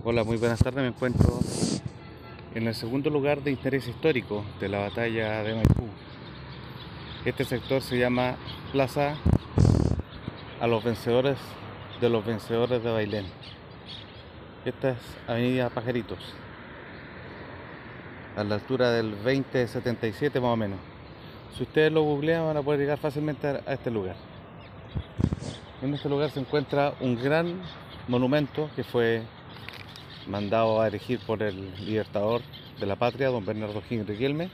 Hola, muy buenas tardes. Me encuentro en el segundo lugar de interés histórico de la batalla de Maipú. Este sector se llama Plaza a los vencedores de Bailén. Esta es Avenida Pajaritos, a la altura del 2077 más o menos. Si ustedes lo googlean van a poder llegar fácilmente a este lugar. En este lugar se encuentra un gran monumento que fue mandado a erigir por el libertador de la patria, don Bernardo O'Higgins Riquelme,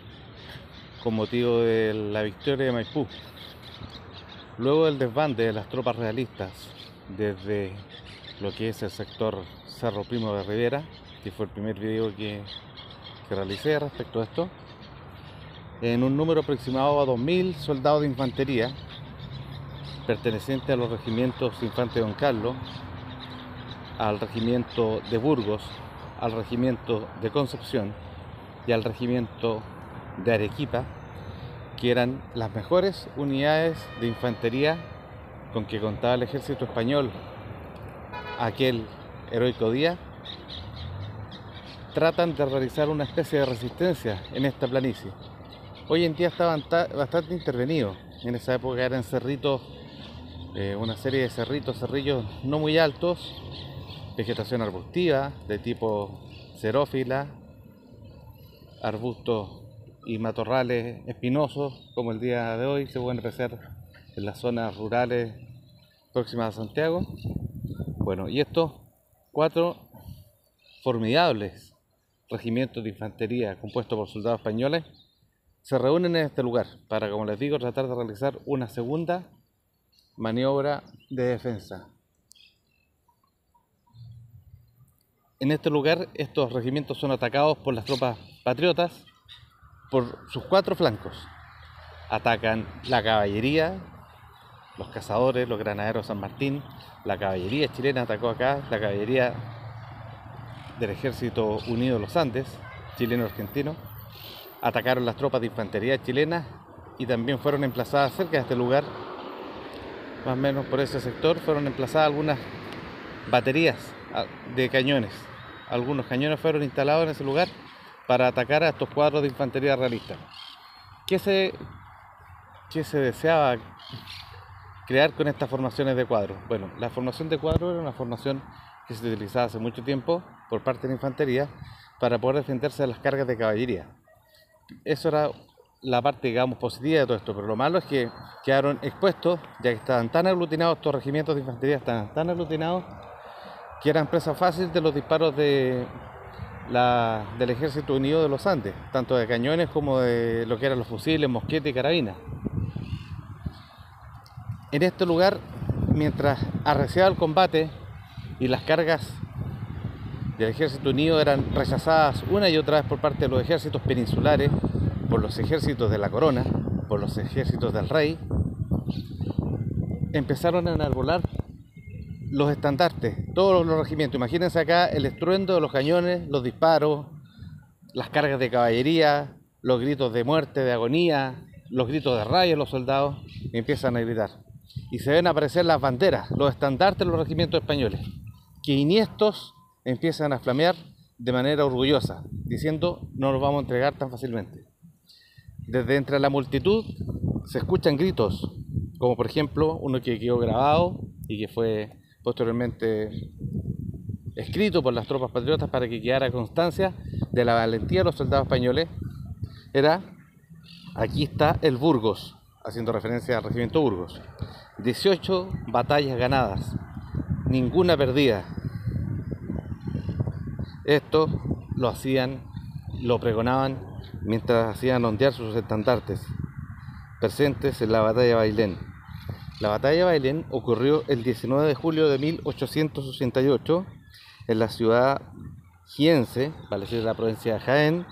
con motivo de la victoria de Maipú. Luego del desbande de las tropas realistas desde lo que es el sector Cerro Primo de Rivera, que fue el primer video que realicé respecto a esto, en un número aproximado a 2000 soldados de infantería pertenecientes a los regimientos Infante Don Carlos, al regimiento de Burgos, al regimiento de Concepción y al regimiento de Arequipa, que eran las mejores unidades de infantería con que contaba el ejército español aquel heroico día. Tratan de realizar una especie de resistencia en esta planicie. Hoy en día está bastante intervenido. En esa época eran cerritos, una serie de cerrillos no muy altos, vegetación arbustiva de tipo xerófila, arbustos y matorrales espinosos, como el día de hoy se pueden apreciar en las zonas rurales próximas a Santiago. Bueno, y estos 4 formidables regimientos de infantería compuestos por soldados españoles se reúnen en este lugar para, como les digo, tratar de realizar una segunda maniobra de defensa. En este lugar estos regimientos son atacados por las tropas patriotas por sus 4 flancos. Atacan la caballería, los cazadores, los granaderos San Martín, la caballería chilena atacó acá, la caballería del Ejército Unido de los Andes, chileno-argentino, atacaron las tropas de infantería chilenas y también fueron emplazadas cerca de este lugar, más o menos por ese sector, fueron emplazadas algunas baterías de cañones. Algunos cañones fueron instalados en ese lugar para atacar a estos cuadros de infantería realista. ¿Qué se deseaba crear con estas formaciones de cuadros? Bueno, la formación de cuadros era una formación que se utilizaba hace mucho tiempo por parte de la infantería para poder defenderse de las cargas de caballería. Eso era la parte, digamos, positiva de todo esto, pero lo malo es que quedaron expuestos, ya que estaban tan aglutinados, estos regimientos de infantería estaban tan aglutinados que eran presa fácil de los disparos del Ejército Unido de los Andes, tanto de cañones como de lo que eran los fusiles, mosquetes y carabinas. En este lugar, mientras arreciaba el combate y las cargas del Ejército Unido eran rechazadas una y otra vez por parte de los ejércitos peninsulares, por los ejércitos de la corona, por los ejércitos del rey, empezaron a enarbolar los estandartes, todos los regimientos. Imagínense acá el estruendo de los cañones, los disparos, las cargas de caballería, los gritos de muerte, de agonía, los gritos de rabia de los soldados, empiezan a gritar. Y se ven aparecer las banderas, los estandartes de los regimientos españoles, que iniestos empiezan a flamear de manera orgullosa, diciendo: no nos vamos a entregar tan fácilmente. Desde entre la multitud se escuchan gritos, como por ejemplo uno que quedó grabado y que fue posteriormente escrito por las tropas patriotas para que quedara constancia de la valentía de los soldados españoles. Era: aquí está el Burgos, haciendo referencia al regimiento Burgos. 18 batallas ganadas, ninguna perdida. Esto lo pregonaban mientras hacían ondear sus estandartes, presentes en la batalla de Bailén. La batalla de Bailén ocurrió el 19 de julio de 1888 en la ciudad jiense, vale decir la provincia de Jaén,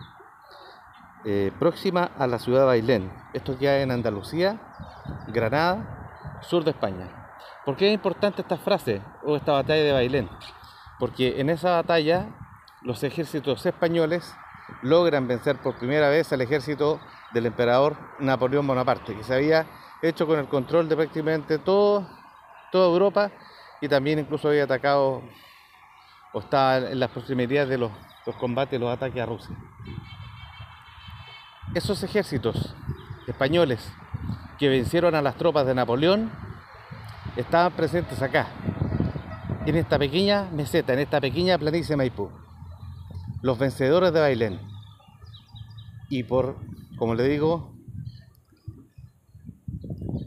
próxima a la ciudad de Bailén. Esto queda en Andalucía, Granada, sur de España. ¿Por qué es importante esta frase o esta batalla de Bailén? Porque en esa batalla los ejércitos españoles logran vencer por primera vez al ejército del emperador Napoleón Bonaparte, que se había hecho con el control de prácticamente toda Europa y también incluso había atacado o estaba en las proximidades de los combates, los ataques a Rusia. Esos ejércitos españoles que vencieron a las tropas de Napoleón estaban presentes acá, en esta pequeña meseta, en esta pequeña planicie de Maipú. Los vencedores de Bailén. Y por, como le digo,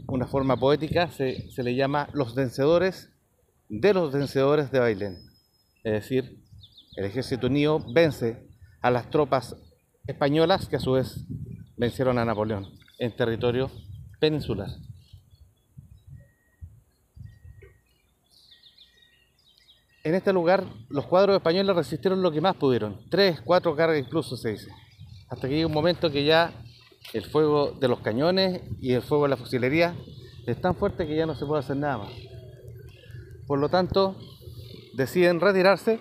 una forma poética, se le llama los vencedores de Bailén. Es decir, el ejército unido vence a las tropas españolas que a su vez vencieron a Napoleón en territorio peninsular. En este lugar los cuadros españoles resistieron lo que más pudieron, 3, 4 cargas incluso se dice, hasta que llega un momento que ya el fuego de los cañones y el fuego de la fusilería es tan fuerte que ya no se puede hacer nada más. Por lo tanto, deciden retirarse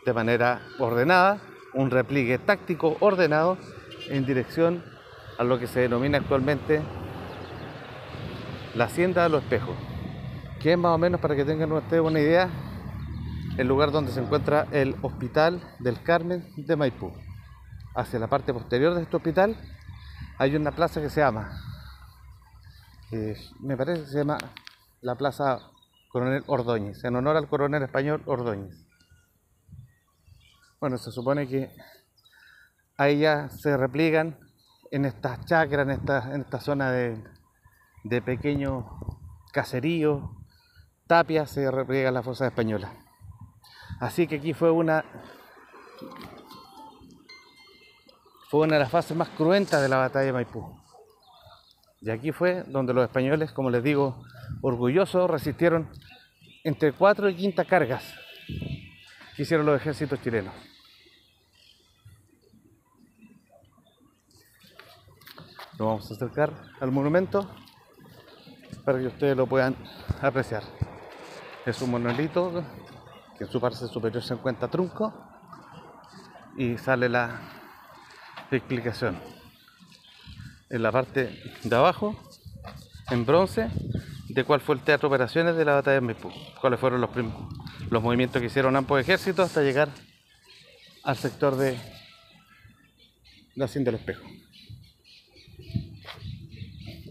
de manera ordenada, un repliegue táctico ordenado en dirección a lo que se denomina actualmente la Hacienda de los Espejos, que es más o menos, para que tengan ustedes una idea, el lugar donde se encuentra el Hospital del Carmen de Maipú. Hacia la parte posterior de este hospital hay una plaza que se llama, me parece que se llama la Plaza Coronel Ordóñez, en honor al coronel español Ordóñez. Bueno, se supone que ahí ya se repliegan en estas chacras, en esta zona de pequeños caseríos, tapias, se repliegan las fuerzas españolas. Así que aquí fue una de las fases más cruentas de la batalla de Maipú. Y aquí fue donde los españoles, como les digo, orgullosos, resistieron entre 4 y 5 cargas que hicieron los ejércitos chilenos. Nos vamos a acercar al monumento para que ustedes lo puedan apreciar. Es un monolito que en su parte superior se encuentra trunco y sale la explicación. En la parte de abajo, en bronce, de cuál fue el teatro de operaciones de la batalla de Maipú, cuáles fueron los movimientos que hicieron ambos ejércitos hasta llegar al sector de la Hacienda del Espejo.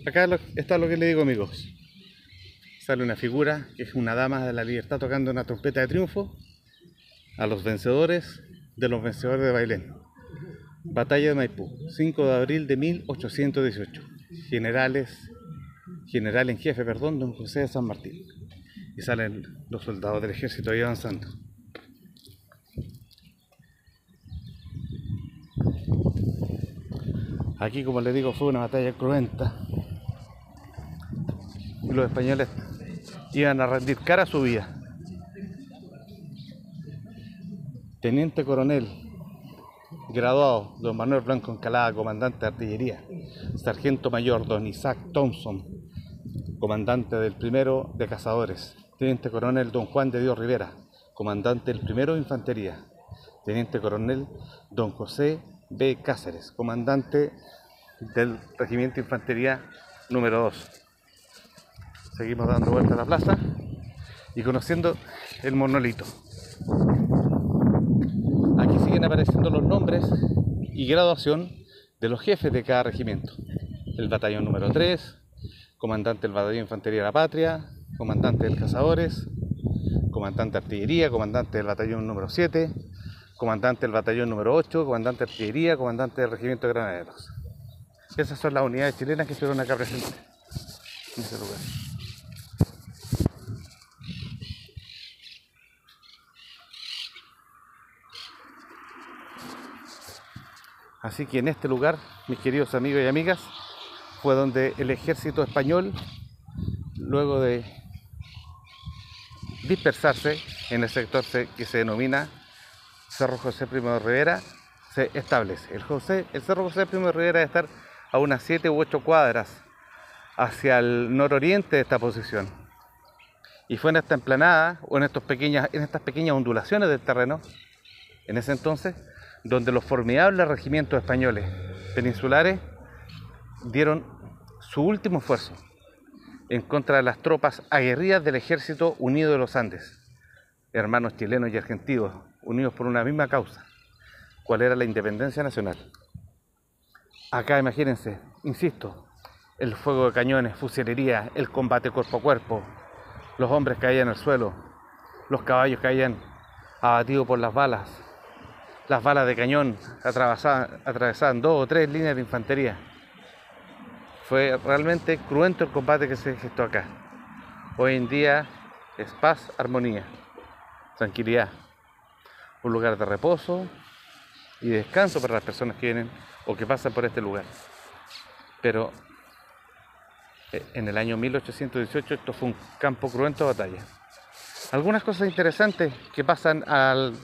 Acá está lo que le digo, amigos. Sale una figura que es una dama de la libertad tocando una trompeta de triunfo a los vencedores de Bailén. Batalla de Maipú, 5 de abril de 1818. General en jefe, don José de San Martín. Y salen los soldados del ejército ahí avanzando. Aquí, como les digo, fue una batalla cruenta. Y los españoles iban a rendir cara a su vida. Teniente coronel graduado don Manuel Blanco Encalada, comandante de artillería. Sargento mayor don Isaac Thompson, comandante del 1º de cazadores. Teniente coronel don Juan de Dios Rivera, comandante del 1º de infantería. Teniente coronel don José B. Cáceres, comandante del regimiento de infantería número 2. Seguimos dando vuelta a la plaza y conociendo el monolito. Aquí siguen apareciendo los nombres y graduación de los jefes de cada regimiento. El batallón número 3, comandante del batallón de infantería de la patria, comandante del cazadores, comandante de artillería, comandante del batallón número 7, comandante del batallón número 8, comandante de artillería, comandante del regimiento de granaderos. Esas son las unidades chilenas que estuvieron acá presentes en ese lugar. Así que en este lugar, mis queridos amigos y amigas, fue donde el ejército español, luego de dispersarse en el sector que se denomina Cerro José Primo de Rivera, se establece. El Cerro José Primo de Rivera debe estar a unas 7 u 8 cuadras hacia el nororiente de esta posición. Y fue en esta emplanada, o en estas pequeñas ondulaciones del terreno, en ese entonces, donde los formidables regimientos españoles peninsulares dieron su último esfuerzo en contra de las tropas aguerridas del Ejército Unido de los Andes, hermanos chilenos y argentinos, unidos por una misma causa, cuál era la independencia nacional. Acá imagínense, insisto, el fuego de cañones, fusilería, el combate cuerpo a cuerpo, los hombres caían al suelo, los caballos caían abatidos por las balas de cañón atravesaban 2 o 3 líneas de infantería. Fue realmente cruento el combate que se gestó acá. Hoy en día es paz, armonía, tranquilidad, un lugar de reposo y descanso para las personas que vienen o que pasan por este lugar. Pero en el año 1818 esto fue un campo cruento de batalla. Algunas cosas interesantes que pasan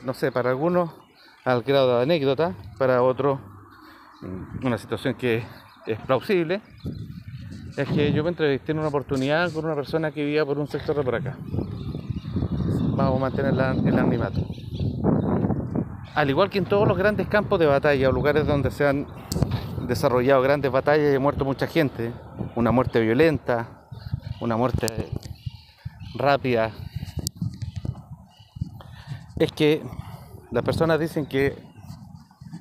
no sé, para algunos al grado de anécdota, para otros una situación que es plausible, es que yo me entrevisté en una oportunidad con una persona que vivía por un sector de por acá. Vamos a mantener el anonimato. Al igual que en todos los grandes campos de batalla o lugares donde se han desarrollado grandes batallas y ha muerto mucha gente, una muerte violenta, una muerte rápida, es que las personas dicen que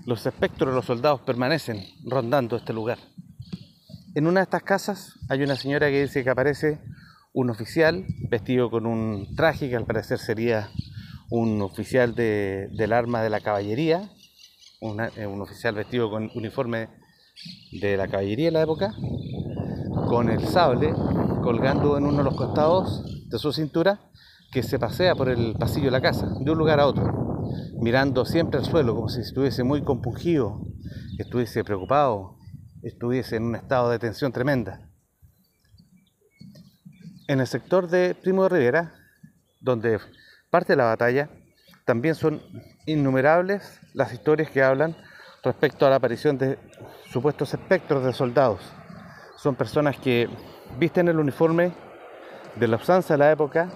los espectros de los soldados permanecen rondando este lugar. En una de estas casas hay una señora que dice que aparece un oficial vestido con un traje que al parecer sería un oficial del arma de la caballería, un oficial vestido con uniforme de la caballería de la época, con el sable colgando en uno de los costados de su cintura, que se pasea por el pasillo de la casa, de un lugar a otro, mirando siempre al suelo, como si estuviese muy compungido, estuviese preocupado, estuviese en un estado de tensión tremenda. En el sector de Primo de Rivera, donde parte de la batalla, también son innumerables las historias que hablan respecto a la aparición de supuestos espectros de soldados. Son personas que visten el uniforme de la usanza de la época,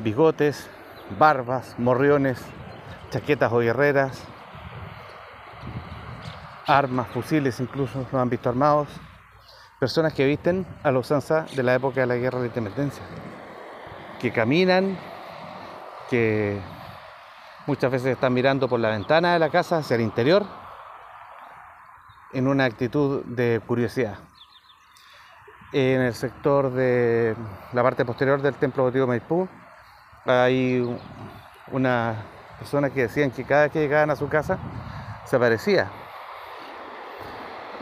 bigotes, barbas, morriones, chaquetas o guerreras, armas, fusiles incluso, los han visto armados. Personas que visten a la usanza de la época de la guerra de independencia, que caminan, que muchas veces están mirando por la ventana de la casa hacia el interior en una actitud de curiosidad. En el sector de la parte posterior del templo gótico de Maipú hay una persona que decían que cada vez que llegaban a su casa se aparecía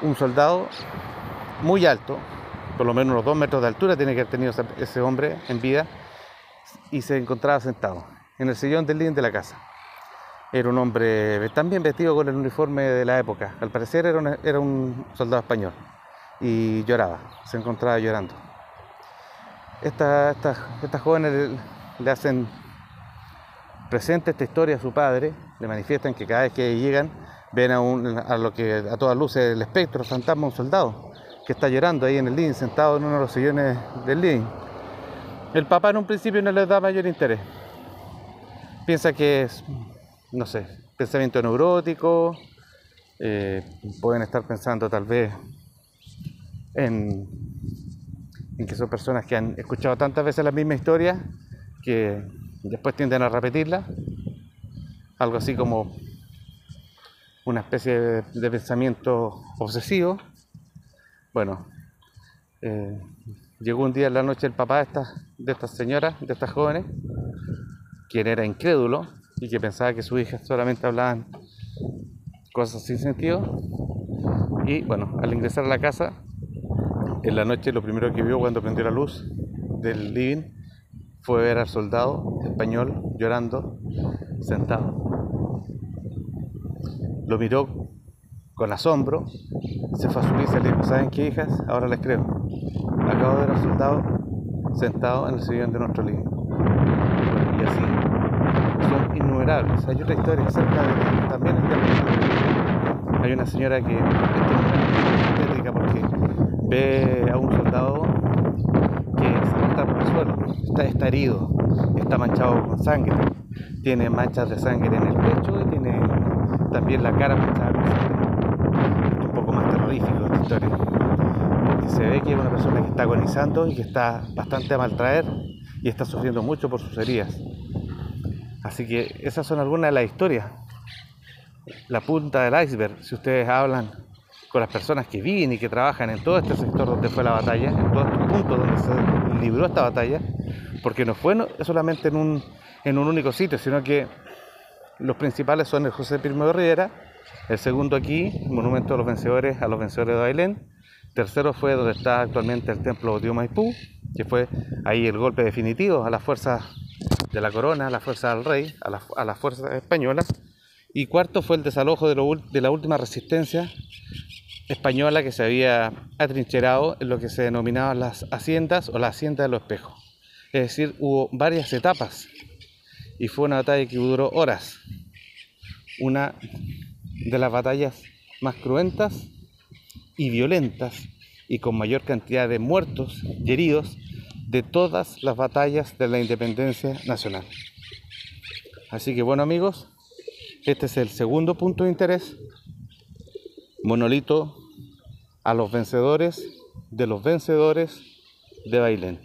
un soldado muy alto, por lo menos unos 2 metros de altura tiene que haber tenido ese hombre en vida, y se encontraba sentado en el sillón del living de la casa. Era un hombre también vestido con el uniforme de la época, al parecer era un soldado español, y lloraba, se encontraba llorando. Estas jóvenes le hacen presente esta historia a su padre, le manifiestan que cada vez que llegan ven a lo que a todas luces el espectro, el fantasma, un soldado que está llorando ahí en el living, sentado en uno de los sillones del living. El papá en un principio no les da mayor interés, piensa que es, no sé, pensamiento neurótico, pueden estar pensando tal vez en que son personas que han escuchado tantas veces la misma historia que después tienden a repetirla, algo así como una especie de pensamiento obsesivo. Bueno, llegó un día en la noche el papá de estas señoras, de estas jóvenes, quien era incrédulo y que pensaba que sus hijas solamente hablaban cosas sin sentido, y bueno, al ingresar a la casa en la noche, lo primero que vio cuando prendió la luz del living fue ver al soldado español llorando, sentado. Lo miró con asombro, se fue a su pieza y le dijo: ¿saben qué, hijas? Ahora les creo. Acabo de ver al soldado sentado en el sillón de nuestro living. Y así son innumerables. Hay otra historia acerca de también el tema. Hay una señora que es estética porque ve a un soldado que se arrastra por el suelo, está herido, está manchado con sangre, tiene manchas de sangre en el pecho y tiene también la cara manchada con sangre. Esto es un poco más terrorífico esta historia, porque se ve que es una persona que está agonizando y que está bastante a maltraer y está sufriendo mucho por sus heridas. Así que esas son algunas de las historias. La punta del iceberg, si ustedes hablan con las personas que viven y que trabajan en todo este sector donde fue la batalla, en todos estos puntos donde se libró esta batalla, porque no fue solamente en un único sitio, sino que los principales son el José Primo de Rivera, el segundo aquí, el monumento a los vencedores de Bailén. Tercero fue donde está actualmente el templo de Maipú, que fue ahí el golpe definitivo a las fuerzas de la corona, a las fuerzas del rey, a las fuerzas españolas. Y cuarto fue el desalojo de la última resistencia española que se había atrincherado en lo que se denominaban las haciendas o la hacienda de los espejos. Es decir, hubo varias etapas y fue una batalla que duró horas. Una de las batallas más cruentas y violentas y con mayor cantidad de muertos y heridos de todas las batallas de la independencia nacional. Así que bueno, amigos, este es el segundo punto de interés: monolito a los vencedores de Bailén.